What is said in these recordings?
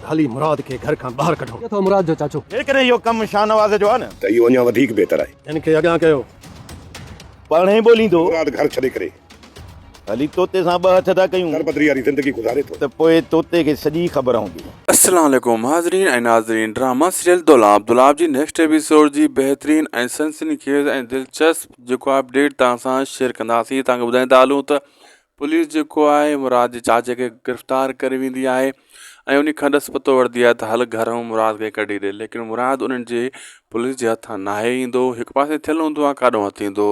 खाली मुराद के घर का बाहर कढो। ये तो मुराद जो चाचू जेकॾहिं इहो कमु शाहनवाज़ जो आहे न त इहो अञा वधीक बहितर आहे। इनके अॻियां कयो। पाण ई ॿोलींदो मुराद घर छॾे करे हली तोते सां ॿ हथ था कयूं घर बदरी वारी ज़िंदगी गुज़ारे थो। त पोइ तोते खे सॼी ख़बर हूंदी। अस्सलाम वालेकुम हाज़रीन ऐं नाज़रीन, ड्रामा सीरियल दुलाब जी नेक्स्ट एपिसोड जी बहितरीन ऐं सनसनीखेज़ ऐं दिलचस्प जेको अपडेट तव्हां सां शेयर कंदासीं। तव्हांखे ॿुधाईंदा हलूं त पुलिस जेको आहे मुराद जे चाचे खे गिरफ़्तार करे वेंदी आहे ऐं उन खां ॾस पतो वठंदी आहे त हल घर में मुराद खे कढी ॾे, लेकिन मुराद उन्हनि जे पुलिस जे हथां नाहे ईंदो, हिकु पासे थियलु हूंदो आहे, काॾों हथु ईंदो,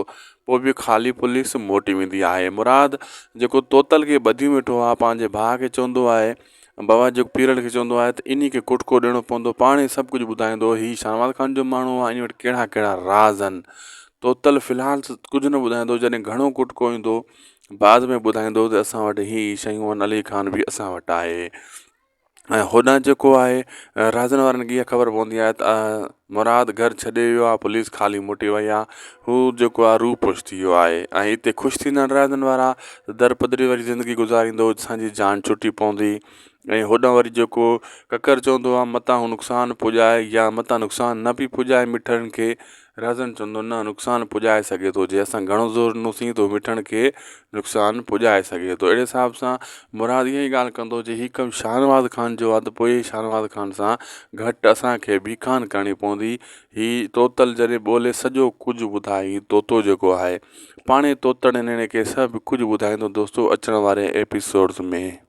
पोइ बि ख़ाली पुलिस मोटी वेंदी आहे। मुराद जेको तोतल खे ॿधी वेठो आहे पंहिंजे भाउ खे चवंदो आहे, बाबा जेको पीरल खे चवंदो आहे त इन खे कुटको ॾियणो पवंदो, पाण ई सभु कुझु ॿुधाईंदो, हीउ शाहनवाज़ ख़ान जो माण्हू आहे, इन वटि कहिड़ा कहिड़ा राज़ आहिनि। तोतल फ़िलहालु कुझु न ॿुधाईंदो, जॾहिं घणो कुटको ईंदो बाद में ॿुधाईंदो त असां वटि हीअ शयूं आहिनि, अली ख़ान बि असां वटि आहे। ऐं होॾां जेको आहे राज़नि वारनि खे इहा ख़बर पवंदी आहे त मुराद घर छॾे वियो आहे, पुलिस ख़ाली मोटी वई आहे, हू जेको आहे रूह पुछ थी वियो आहे। ऐं हिते ख़ुशि थींदा आहिनि राज़नि वारा, दर पदरी वारी ज़िंदगी गुज़ारींदो, असांजी जान छुटी पवंदी। ऐं होॾां वरी जेको ककर चवंदो आहे मतां हू नुक़सानु पुॼाए या मतां नुक़सानु न बि पुॼाए मिठड़नि खे, राज़न चवंदो न नुक़सानु पुॼाए सघे थो, जे असां घणो ज़ोर ॾिनोसीं त मिठड़नि खे नुक़सानु पुॼाए सघे थो। अहिड़े हिसाब सां मुराद ईअं ई ॻाल्हि कंदो, जे हीउ कमु शाहनवाज़ ख़ान जो आहे त पोइ शाहनवाज़ ख़ान सां घटि असांखे बि कान करणी पवंदी। हीउ तोतल जॾहिं ॿोले सॼो कुझु ॿुधाए, हीउ तोतो जेको आहे पाणे तोतड़ हिन खे सभु कुझु ॿुधाईंदो दोस्तो अचण वारे एपिसोड्स में।